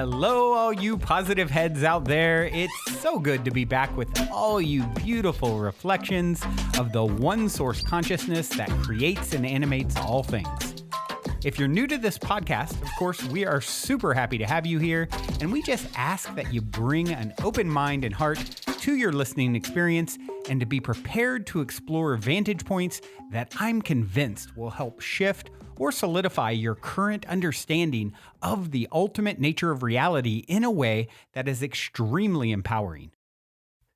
Hello, all you positive heads out there. It's so good to be back with all you beautiful reflections of the one source consciousness that creates and animates all things. If you're new to this podcast, of course, we are super happy to have you here, and we just ask that you bring an open mind and heart to your listening experience and to be prepared to explore vantage points that I'm convinced will help shift or solidify your current understanding of the ultimate nature of reality in a way that is extremely empowering.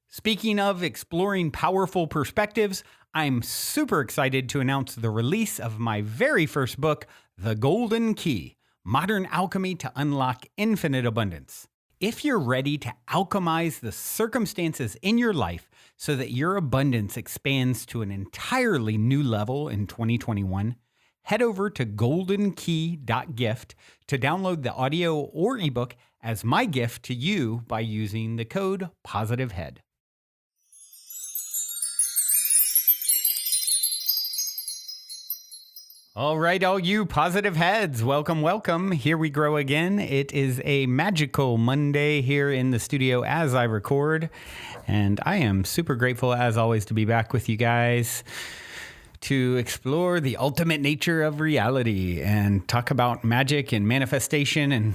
Speaking of exploring powerful perspectives, I'm super excited to announce the release of my very first book, The Golden Key: Modern Alchemy to Unlock Infinite Abundance. If you're ready to alchemize the circumstances in your life so that your abundance expands to an entirely new level in 2021, head over to goldenkey.gift to download the audio or ebook as my gift to you by using the code POSITIVEHEAD. All right, all you positive heads, welcome, welcome. Here we grow again. It is a magical Monday here in the studio as I record, and I am super grateful as always to be back with you guys to explore the ultimate nature of reality and talk about magic and manifestation and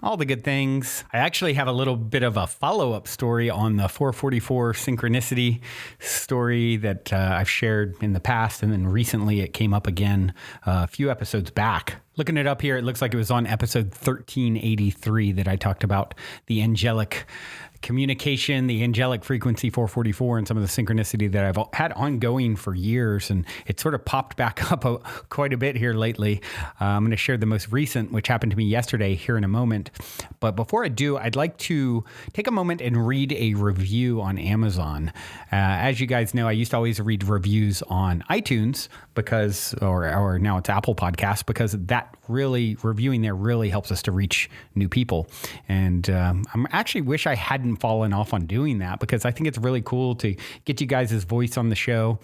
all the good things. I actually have a little bit of a follow-up story on the 444 Synchronicity story that I've shared in the past, and then recently it came up again a few episodes back. Looking it up here, it looks like it was on episode 1383 that I talked about the angelic communication, the angelic frequency 444, and some of the synchronicity that I've had ongoing for years. And it sort of popped back up quite a bit here lately. I'm going to share the most recent, which happened to me yesterday, here in a moment. But before I do, I'd like to take a moment and read a review on Amazon. As you guys know, I used to always read reviews on iTunes because, or now it's Apple Podcasts, because that really, reviewing there really helps us to reach new people. And I actually wish I hadn't fallen off on doing that, because I think it's really cool to get you guys' voice on the show.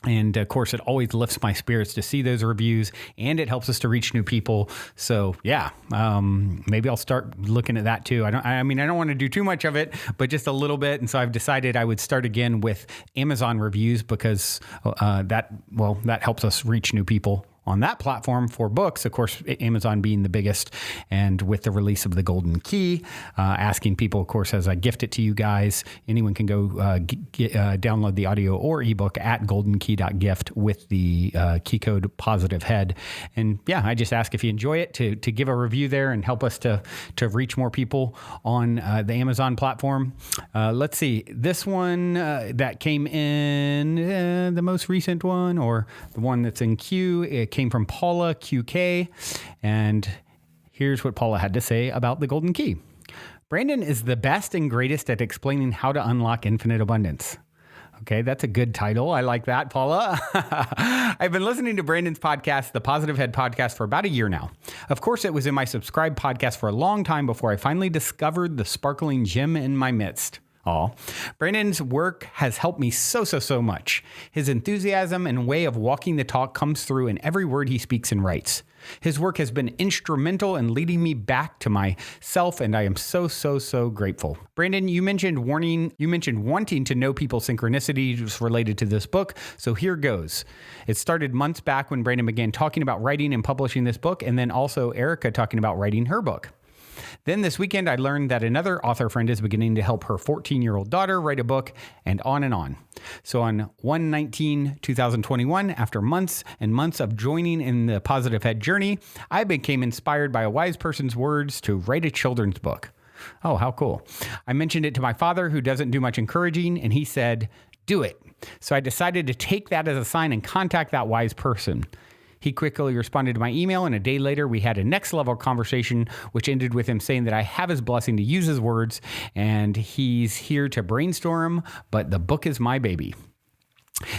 And of course, it always lifts my spirits to see those reviews, and it helps us to reach new people. So yeah, maybe I'll start looking at that too. I don't want to do too much of it, but just a little bit. And so I've decided I would start again with Amazon reviews, because that helps us reach new people on that platform for books, of course, Amazon being the biggest. And with the release of The Golden Key, asking people, of course, as I gift it to you guys, anyone can go download the audio or ebook at goldenkey.gift with the key code POSITIVEHEAD. And yeah, I just ask if you enjoy it to give a review there and help us to reach more people on the Amazon platform. Let's see, this one that came in, the most recent one, or the one that's in queue, it came from Paula QK, and here's what Paula had to say about the Golden Key. Brandon is the best and greatest at explaining how to unlock infinite abundance. Okay, that's a good title. I like that, Paula. I've been listening to Brandon's podcast, the Positive Head podcast, for about a year now. Of course, it was in my subscribed podcast for a long time before I finally discovered the sparkling gem in my midst. Brandon's work has helped me so much. His enthusiasm and way of walking the talk comes through in every word he speaks and writes. His work has been instrumental in leading me back to myself, and I am so grateful. Brandon, you mentioned wanting to know people's synchronicities related to this book, so here goes. It started months back when Brandon began talking about writing and publishing this book, and then also Erica talking about writing her book. Then this weekend, I learned that another author friend is beginning to help her 14-year-old daughter write a book, and on and on. So on 1/19/2021, after months and months of joining in the Positive Head journey, I became inspired by a wise person's words to write a children's book. Oh, how cool. I mentioned it to my father, who doesn't do much encouraging, and he said, "Do it." So I decided to take that as a sign and contact that wise person. He quickly responded to my email, and a day later, we had a next level conversation, which ended with him saying that I have his blessing to use his words, and he's here to brainstorm, but the book is my baby.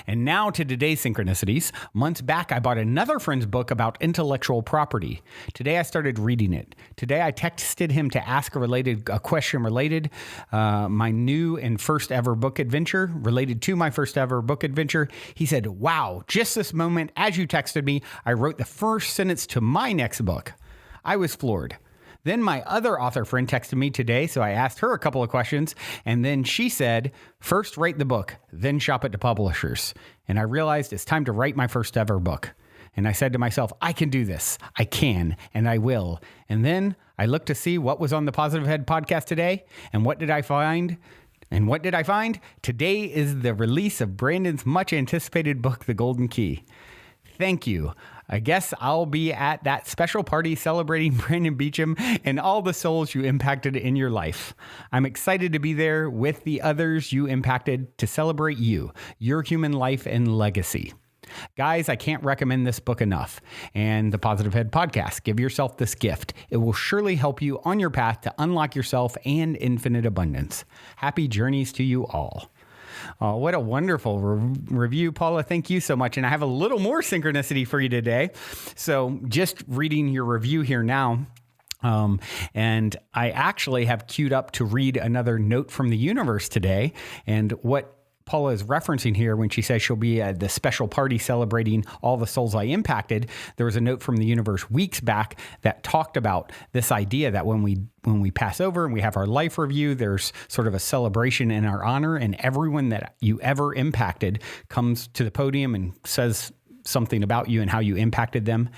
And now to today's synchronicities. Months back, I bought another friend's book about intellectual property. Today, I started reading it. Today, I texted him to ask a question related my new and first ever book adventure, related to my first ever book adventure. He said, "Wow, just this moment, as you texted me, I wrote the first sentence to my next book." I was floored. Then my other author friend texted me today, so I asked her a couple of questions, and then she said, first write the book, then shop it to publishers. And I realized it's time to write my first ever book. And I said to myself, I can do this. I can, and I will. And then I looked to see what was on the Positive Head podcast today, and what did I find? Today is the release of Brandon's much anticipated book, The Golden Key. Thank you. I guess I'll be at that special party celebrating Brandon Beecham and all the souls you impacted in your life. I'm excited to be there with the others you impacted to celebrate you, your human life and legacy. Guys, I can't recommend this book enough. And the Positive Head podcast. Give yourself this gift. It will surely help you on your path to unlock yourself and infinite abundance. Happy journeys to you all. Oh, what a wonderful review, Paula. Thank you so much. And I have a little more synchronicity for you today. So just reading your review here now. And I actually have queued up to read another note from the universe today. And what Paula is referencing here when she says she'll be at the special party celebrating all the souls I impacted. There was a note from the universe weeks back that talked about this idea that when we pass over and we have our life review, there's sort of a celebration in our honor, and everyone that you ever impacted comes to the podium and says something about you and how you impacted them,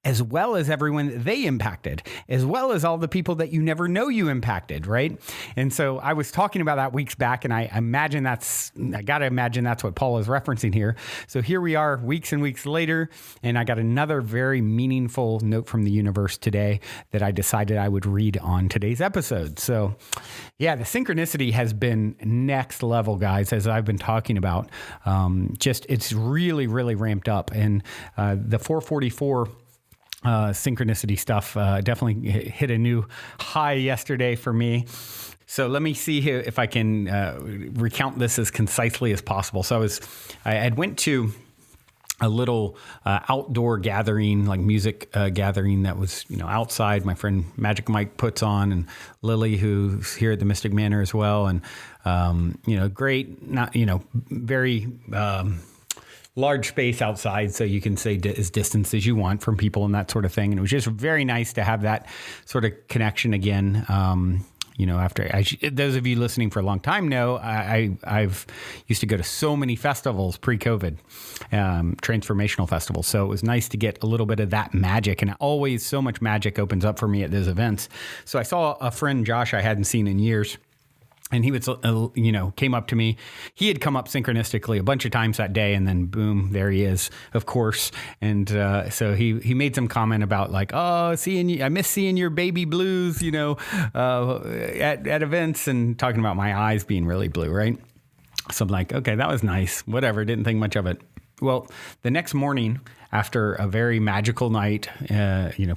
as well as everyone that they impacted, as well as all the people that you never know you impacted, right? And so I was talking about that weeks back, and I got to imagine that's what Paul is referencing here. So here we are weeks and weeks later, and I got another very meaningful note from the universe today that I decided I would read on today's episode. So yeah, the synchronicity has been next level, guys, as I've been talking about. It's really, really ramped up. And the 444 synchronicity stuff definitely hit a new high yesterday for me. So let me see here if I can recount this as concisely as possible. So I had went to a little outdoor gathering, like music gathering that was, outside. My friend Magic Mike puts on, and Lily, who's here at the Mystic Manor as well. And, great, not, very, large space outside, so you can say as distance as you want from people and that sort of thing. And it was just very nice to have that sort of connection again. After those of you listening for a long time know, I've used to go to so many festivals pre-COVID, transformational festivals. So it was nice to get a little bit of that magic, and always so much magic opens up for me at those events. So I saw a friend, Josh, I hadn't seen in years. And he would, came up to me. He had come up synchronistically a bunch of times that day, and then boom, there he is, of course. And so he made some comment about like, oh, I miss seeing your baby blues, at events, and talking about my eyes being really blue, right? So I'm like, okay, that was nice. Whatever, didn't think much of it. Well, the next morning, after a very magical night,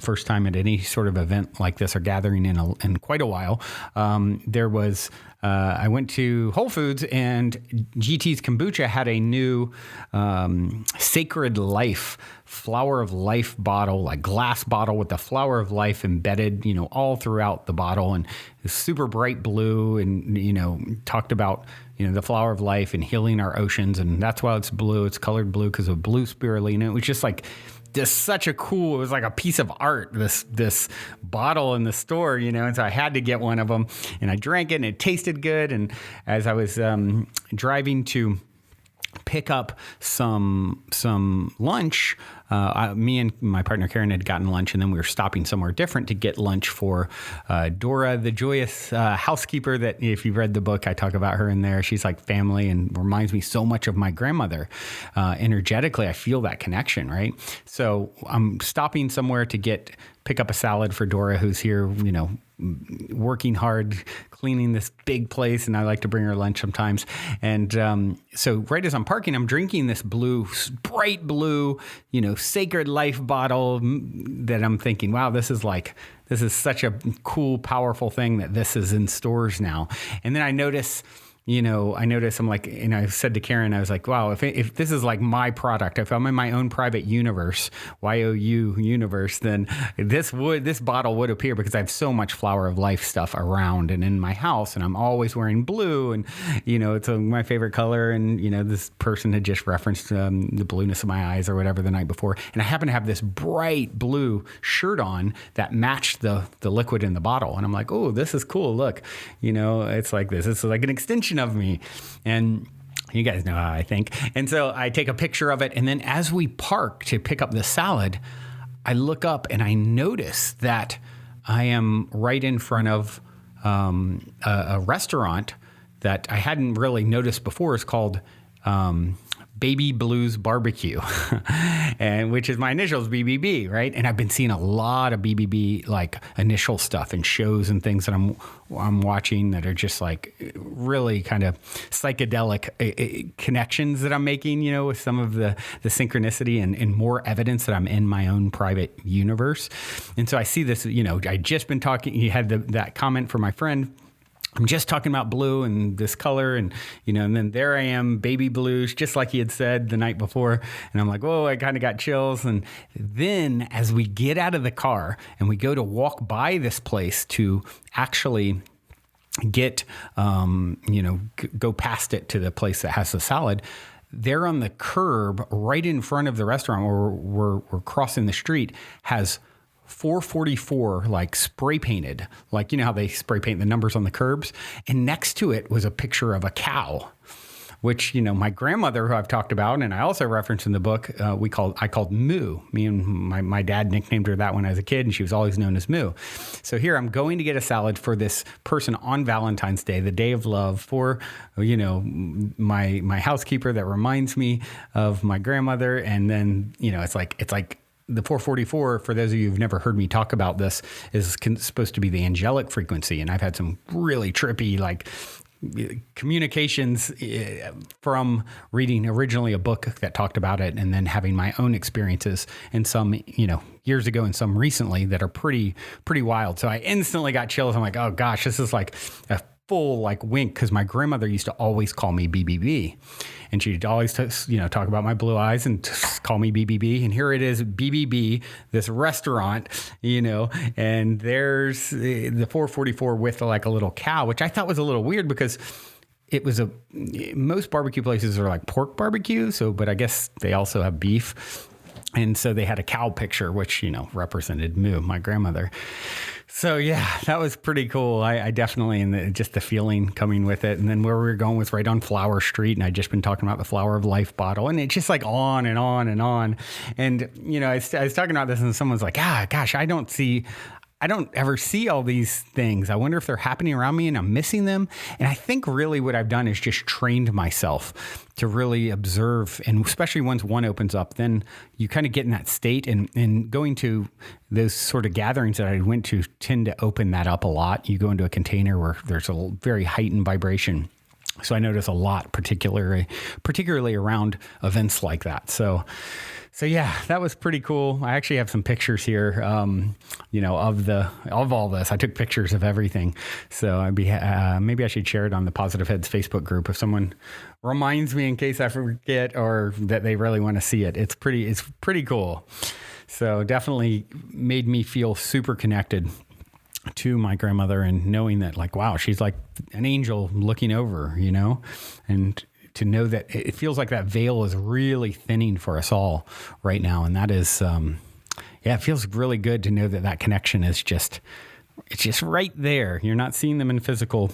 first time at any sort of event like this or gathering in quite a while, I went to Whole Foods, and GT's Kombucha had a new Sacred Life Flower of Life bottle, like glass bottle with the Flower of Life embedded, all throughout the bottle, and it's super bright blue, and, talked about, the flower of life and healing our oceans. And that's why it's blue. It's colored blue because of blue spirulina. It was just like it was like a piece of art, this bottle in the store, and so I had to get one of them, and I drank it, and it tasted good. And as I was driving to pick up some lunch, me and my partner Karen had gotten lunch, and then we were stopping somewhere different to get lunch for Dora, the joyous housekeeper that, if you've read the book, I talk about her in there. She's like family and reminds me so much of my grandmother. Energetically, I feel that connection, right? So I'm stopping somewhere to pick up a salad for Dora, who's here, working hard, cleaning this big place, and I like to bring her lunch sometimes. And so right as I'm parking, I'm drinking this bright blue, Sacred Life bottle that I'm thinking, wow, this is such a cool, powerful thing that this is in stores now. And then I notice I noticed I'm like, and I said to Karen, I was like, wow, if this is like my product, if I'm in my own private universe, YoUniverse, then this bottle would appear because I have so much Flower of Life stuff around and in my house, and I'm always wearing blue, and it's my favorite color, and this person had just referenced the blueness of my eyes or whatever the night before, and I happen to have this bright blue shirt on that matched the liquid in the bottle, and I'm like, oh, this is cool. Look, it's like this. It's like an extension of me, and you guys know how I think. And so I take a picture of it, and then as we park to pick up the salad, I look up and I notice that I am right in front of a restaurant that I hadn't really noticed before. It's called Baby Blues Barbecue, and which is my initials, BBB, right? And I've been seeing a lot of BBB like initial stuff and shows and things that I'm watching that are just like really kind of psychedelic connections that I'm making, with some of the synchronicity and more evidence that I'm in my own private universe. And so I see this, I just been talking. You had that comment from my friend. I'm just talking about blue and this color, and and then there I am, baby blues, just like he had said the night before. And I'm like, whoa, I kind of got chills. And then as we get out of the car and we go to walk by this place to actually get, go past it to the place that has the salad, there on the curb right in front of the restaurant where we're crossing the street has 444 like spray painted, like how they spray paint the numbers on the curbs, and next to it was a picture of a cow, which my grandmother, who I've talked about and I also referenced in the book, I called Moo. Me and my dad nicknamed her that when I was a kid, and she was always known as Moo. So here I'm going to get a salad for this person on Valentine's Day, the day of love, for my housekeeper that reminds me of my grandmother, and then it's like the 444, for those of you who've never heard me talk about this, is supposed to be the angelic frequency. And I've had some really trippy, like, communications from reading originally a book that talked about it, and then having my own experiences, and some, years ago and some recently, that are pretty wild. So I instantly got chills. I'm like, oh gosh, this is like a full like wink, because my grandmother used to always call me BBB, and she'd always talk about my blue eyes and call me BBB. And here it is, BBB, this restaurant, and there's the 444 with like a little cow, which I thought was a little weird because it was most barbecue places are like pork barbecue, but I guess they also have beef. And so they had a cow picture, which, represented Moo, my grandmother. So yeah, that was pretty cool. I definitely, and just the feeling coming with it. And then where we were going was right on Flower Street, and I'd just been talking about the Flower of Life bottle, and it's just like on and on and on. And, I was talking about this, and someone's like, gosh, I don't ever see all these things. I wonder if they're happening around me and I'm missing them. And I think really what I've done is just trained myself to really observe. And especially once one opens up, then you kind of get in that state, and going to those sort of gatherings that I went to tend to open that up a lot. You go into a container where there's a very heightened vibration. So I notice a lot, particularly around events like that. So yeah, that was pretty cool. I actually have some pictures here, of all this. I took pictures of everything. So maybe I should share it on the Positive Heads Facebook group if someone reminds me in case I forget, or that they really want to see it. It's pretty cool. So definitely made me feel super connected to my grandmother, and knowing that, like, wow, she's like an angel looking over, and to know that it feels like that veil is really thinning for us all right now. And that is, it feels really good to know that connection is it's just right there. You're not seeing them in physical,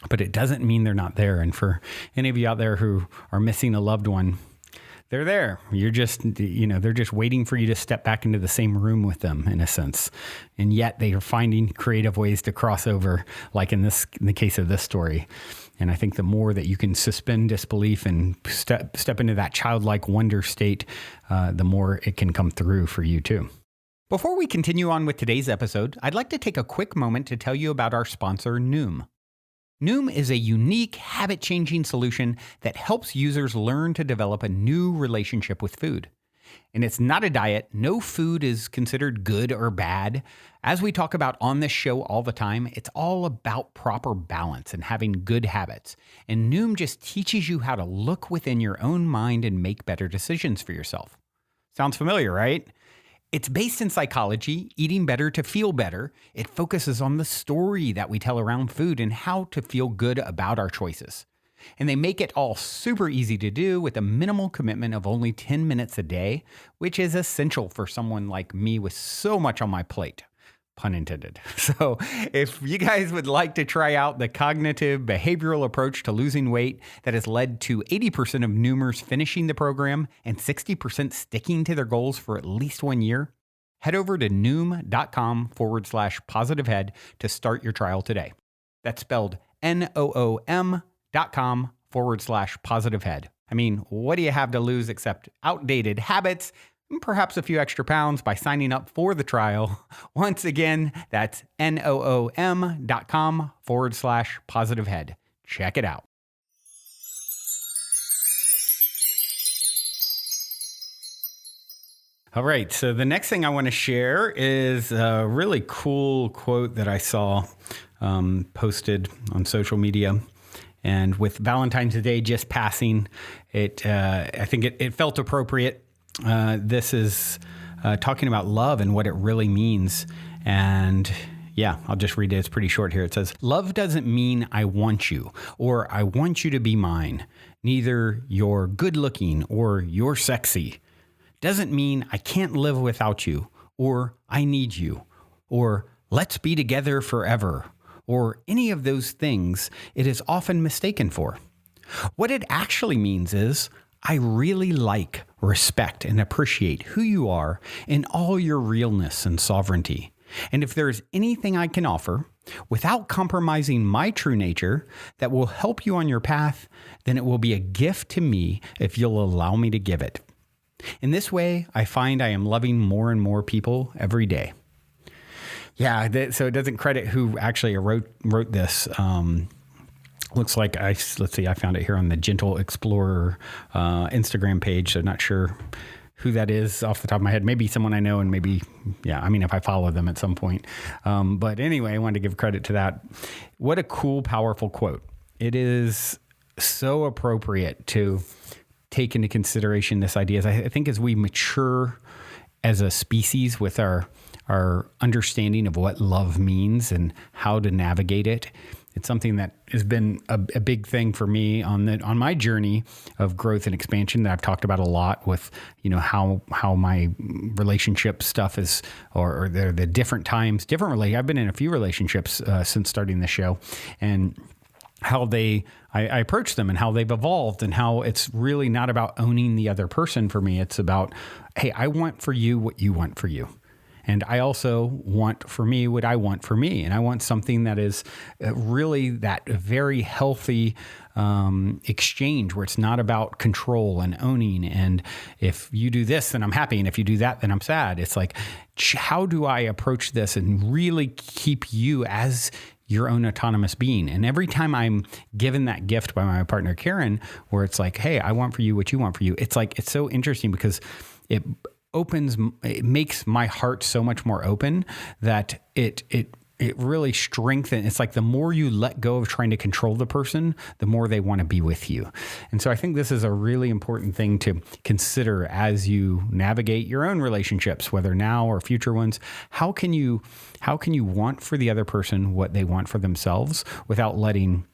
but it doesn't mean they're not there. And for any of you out there who are missing a loved one, they're there. You're just, they're just waiting for you to step back into the same room with them, in a sense. And yet they are finding creative ways to cross over, like in the case of this story. And I think the more that you can suspend disbelief and step into that childlike wonder state, the more it can come through for you too. Before we continue on with today's episode, I'd like to take a quick moment to tell you about our sponsor, NOOM. NOOM is a unique, habit-changing solution that helps users learn to develop a new relationship with food. And it's not a diet. No food is considered good or bad. As we talk about on this show all the time, it's all about proper balance and having good habits. And NOOM just teaches you how to look within your own mind and make better decisions for yourself. Sounds familiar, right? It's based in psychology, eating better to feel better. It focuses on the story that we tell around food and how to feel good about our choices. And they make it all super easy to do with a minimal commitment of only 10 minutes a day, which is essential for someone like me with so much on my plate. Pun intended. So if you guys would like to try out the cognitive behavioral approach to losing weight that has led to 80% of Noomers finishing the program and 60% sticking to their goals for at least 1 year, head over to noom.com/positivehead to start your trial today. That's spelled NOOM.com/positivehead. I mean, what do you have to lose except outdated habits and perhaps a few extra pounds by signing up for the trial? Once again, that's NOOM.com/positivehead. Check it out. All right, so the next thing I want to share is a really cool quote that I saw posted on social media. And with Valentine's Day just passing, I think it felt appropriate. This is talking about love and what it really means. And yeah, I'll just read it. It's pretty short here. It says, "Love doesn't mean I want you or I want you to be mine. Neither you're good looking or you're sexy. Doesn't mean I can't live without you or I need you or let's be together forever or any of those things it is often mistaken for. What it actually means is I really like, respect, and appreciate who you are in all your realness and sovereignty. And if there's anything I can offer without compromising my true nature that will help you on your path, then it will be a gift to me if you'll allow me to give it. In this way, I find I am loving more and more people every day." Yeah, so it doesn't credit who actually wrote this. Looks like let's see, I found it here on the Gentle Explorer Instagram page. So not sure who that is off the top of my head. Maybe someone I know, and maybe, yeah, I mean, if I follow them at some point. But anyway, I wanted to give credit to that. What a cool, powerful quote. It is so appropriate to take into consideration this idea. I think as we mature as a species with our understanding of what love means and how to navigate it, it's something that has been a big thing for me on my journey of growth and expansion that I've talked about a lot with, how my relationship stuff is, or the different times, differently. I've been in a few relationships since starting the show, and how I approach them and how they've evolved, and how it's really not about owning the other person for me. It's about, hey, I want for you what you want for you. And I also want for me what I want for me. And I want something that is really that very healthy exchange where it's not about control and owning. And if you do this, then I'm happy. And if you do that, then I'm sad. It's like, how do I approach this and really keep you as your own autonomous being? And every time I'm given that gift by my partner, Karen, where it's like, hey, I want for you what you want for you. It's like, it's so interesting because it makes my heart so much more open that it really strengthens. It's like the more you let go of trying to control the person, the more they want to be with you. And so I think this is a really important thing to consider as you navigate your own relationships, whether now or future ones. How can you want for the other person what they want for themselves without letting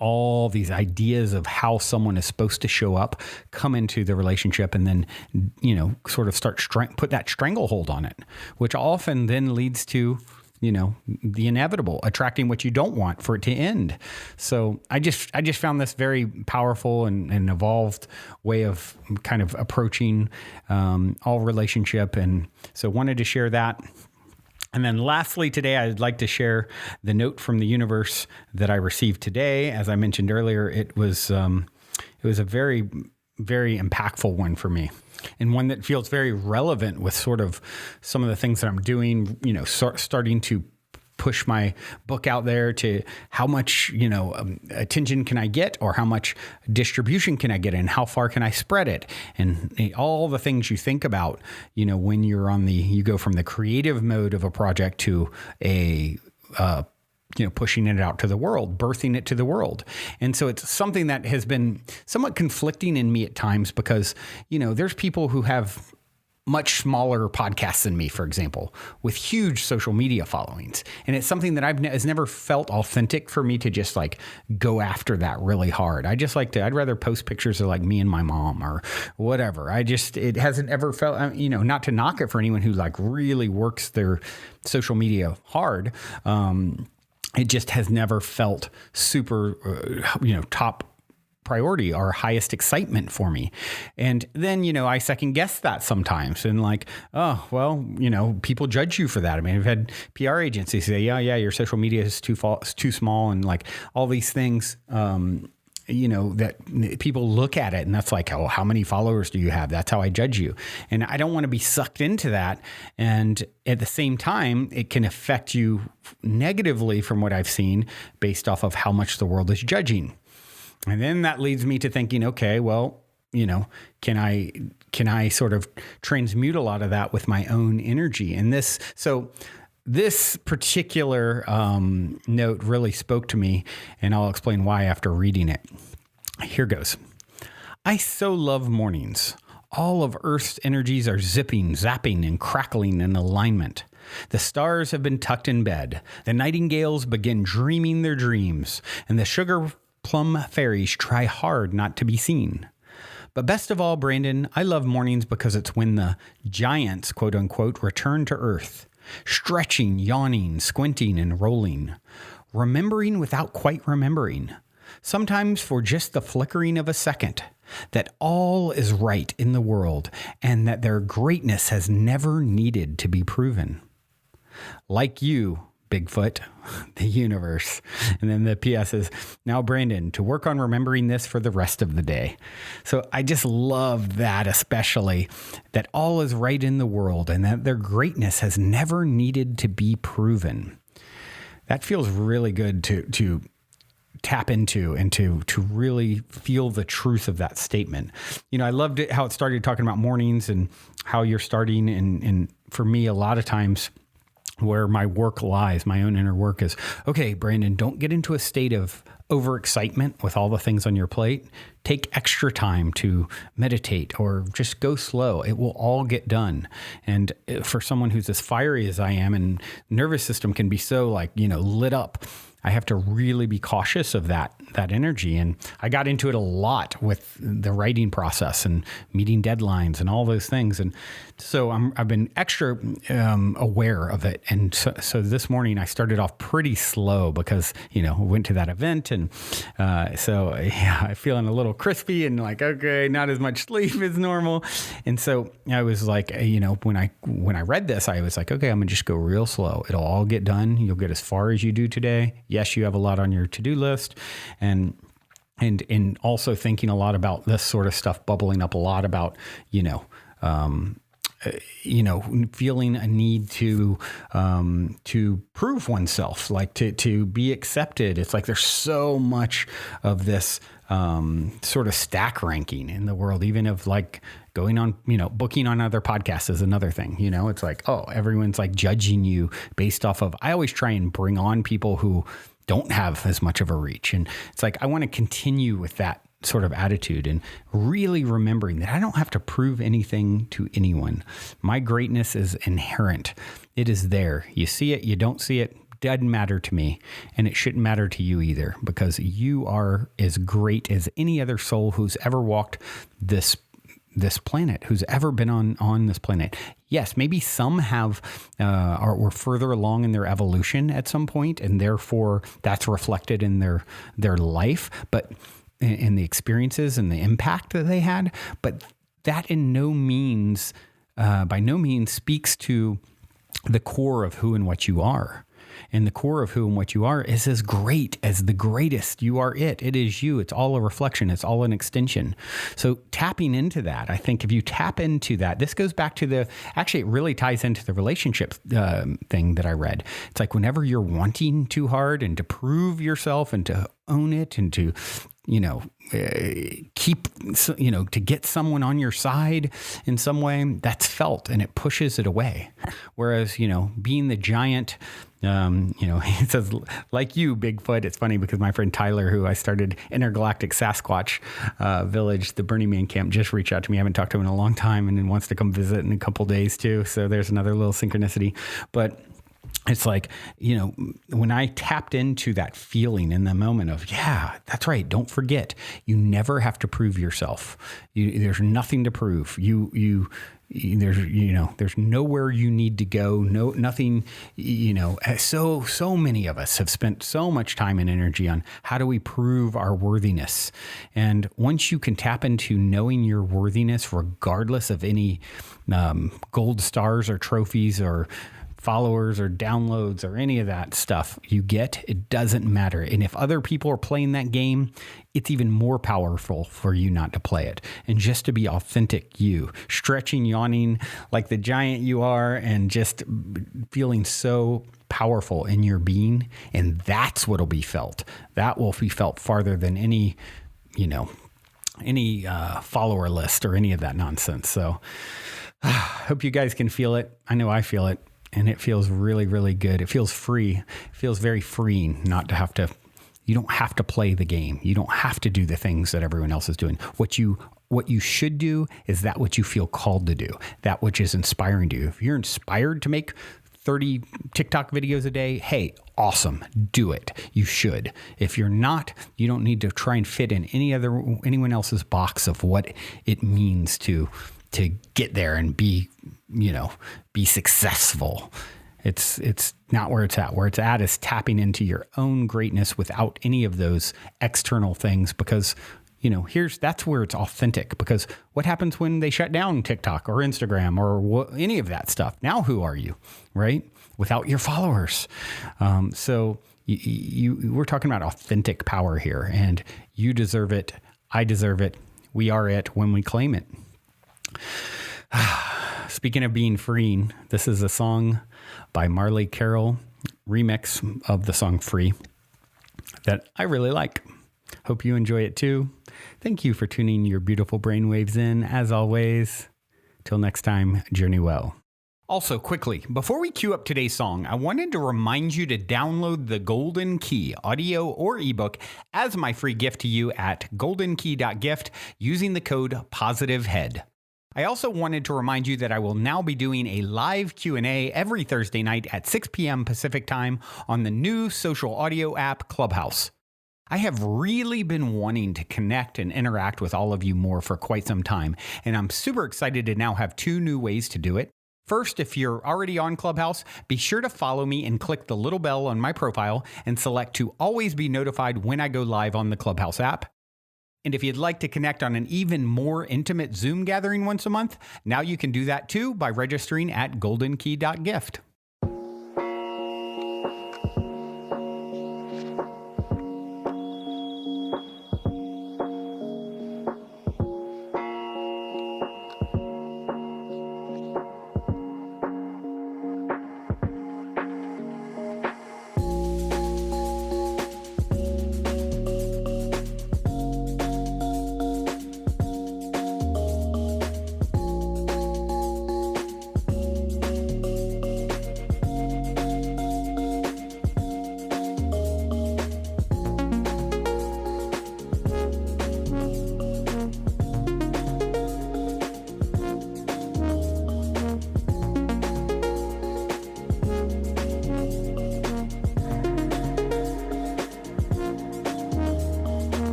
all these ideas of how someone is supposed to show up come into the relationship and then, sort of put that stranglehold on it, which often then leads to, the inevitable, attracting what you don't want for it to end. So I just found this very powerful and evolved way of kind of approaching all relationship. And so wanted to share that. And then lastly, today, I'd like to share the note from the universe that I received today. As I mentioned earlier, it was a very, very impactful one for me, and one that feels very relevant with sort of some of the things that I'm doing, starting to push my book out there to how much, attention can I get, or how much distribution can I get, and how far can I spread it? And all the things you think about, when you go from the creative mode of a project to a, pushing it out to the world, birthing it to the world. And so it's something that has been somewhat conflicting in me at times because, there's people who have much smaller podcasts than me, for example, with huge social media followings. And it's something that has never felt authentic for me to just like go after that really hard. I'd rather post pictures of like me and my mom or whatever. It hasn't ever felt, not to knock it for anyone who like really works their social media hard. It just has never felt super, top priority or highest excitement for me. And then, I second guess that sometimes and like, oh, well, people judge you for that. I mean, I've had PR agencies say, yeah, your social media is too small. And like all these things, that people look at it and that's like, oh, how many followers do you have? That's how I judge you. And I don't want to be sucked into that. And at the same time, it can affect you negatively from what I've seen based off of how much the world is judging. And then that leads me to thinking, okay, well, can I sort of transmute a lot of that with my own energy? And this particular note really spoke to me, and I'll explain why after reading it. Here goes. I so love mornings. All of Earth's energies are zipping, zapping, and crackling in alignment. The stars have been tucked in bed. The nightingales begin dreaming their dreams, and the sugar plum fairies try hard not to be seen. But best of all, Brandon, I love mornings because it's when the giants, quote unquote, return to Earth, stretching, yawning, squinting, and rolling, remembering without quite remembering, sometimes for just the flickering of a second, that all is right in the world and that their greatness has never needed to be proven. Like you, Bigfoot, the universe. And then the PS is, now, Brandon, to work on remembering this for the rest of the day. So I just love that, especially that all is right in the world and that their greatness has never needed to be proven. That feels really good to tap into and to really feel the truth of that statement. I loved it, how it started talking about mornings and how you're starting. And for me, a lot of times, where my work lies, my own inner work is, okay, Brandon, don't get into a state of overexcitement with all the things on your plate. Take extra time to meditate or just go slow. It will all get done. And for someone who's as fiery as I am and nervous system can be so lit up, I have to really be cautious of that energy. And I got into it a lot with the writing process and meeting deadlines and all those things. And so I've been extra aware of it. And so this morning I started off pretty slow because, went to that event. And I'm feeling a little crispy and like, okay, not as much sleep as normal. And so I was like, when I read this, I was like, okay, I'm gonna just go real slow. It'll all get done. You'll get as far as you do today. Yes, you have a lot on your to-do list, and also thinking a lot about this sort of stuff, bubbling up a lot about, feeling a need to prove oneself, like to be accepted. It's like there's so much of this sort of stack ranking in the world, even of like going on, booking on other podcasts is another thing. It's like, oh, everyone's like judging you based off of, I always try and bring on people who don't have as much of a reach. And it's like, I want to continue with that sort of attitude and really remembering that I don't have to prove anything to anyone. My greatness is inherent. It is there. You see it, you don't see it, doesn't matter to me. And it shouldn't matter to you either, because you are as great as any other soul who's ever walked this planet, who's ever been on this planet. Yes, maybe some have or were further along in their evolution at some point, and therefore that's reflected in their life, but in the experiences and the impact that they had. But that by no means speaks to the core of who and what you are. and the core of who and what you are is as great as the greatest. You are it. It is you. It's all a reflection. It's all an extension. So tapping into that, I think if you tap into that, this goes back to actually it really ties into the relationship thing that I read. It's like whenever you're wanting too hard and to prove yourself and to own it and to to get someone on your side in some way, that's felt and it pushes it away. Whereas, being the giant, he says, like you, Bigfoot. It's funny because my friend Tyler, who I started Intergalactic Sasquatch Village, the Burning Man camp, just reached out to me. I haven't talked to him in a long time and then wants to come visit in a couple days too. So there's another little synchronicity. But it's like, when I tapped into that feeling in the moment of, yeah, that's right. Don't forget, you never have to prove yourself. There's nothing to prove. There's nowhere you need to go. Nothing, so many of us have spent so much time and energy on how do we prove our worthiness. And once you can tap into knowing your worthiness, regardless of any gold stars or trophies or followers or downloads or any of that stuff you get, it doesn't matter. And if other people are playing that game, it's even more powerful for you not to play it and just to be authentic you, stretching, yawning like the giant you are, and just feeling so powerful in your being. And that's what'll be felt. That will be felt farther than any follower list or any of that nonsense. So hope you guys can feel it. I know I feel it. And it feels really, really good. It feels free. It feels very freeing not to have to, you don't have to play the game. You don't have to do the things that everyone else is doing. What you should do is that what you feel called to do, that which is inspiring to you. If you're inspired to make 30 TikTok videos a day, hey, awesome, do it. You should. If you're not, you don't need to try and fit in anyone else's box of what it means to get there and be successful. It's not where it's at. Where it's at is tapping into your own greatness without any of those external things, because that's where it's authentic. Because what happens when they shut down TikTok or Instagram or any of that stuff? Now who are you, right? Without your followers. So we're talking about authentic power here, and you deserve it. I deserve it. We are it when we claim it. Speaking of being freeing, this is a song by Marley Carroll, remix of the song Free, that I really like. Hope you enjoy it too. Thank you for tuning your beautiful brainwaves in, as always. Till next time, journey well. Also, quickly, before we cue up today's song, I wanted to remind you to download the Golden Key, audio or ebook, as my free gift to you at goldenkey.gift using the code POSITIVEHEAD. I also wanted to remind you that I will now be doing a live Q&A every Thursday night at 6 p.m. Pacific time on the new social audio app Clubhouse. I have really been wanting to connect and interact with all of you more for quite some time, and I'm super excited to now have 2 new ways to do it. First, if you're already on Clubhouse, be sure to follow me and click the little bell on my profile and select to always be notified when I go live on the Clubhouse app. And if you'd like to connect on an even more intimate Zoom gathering once a month, now you can do that too by registering at goldenkey.gift.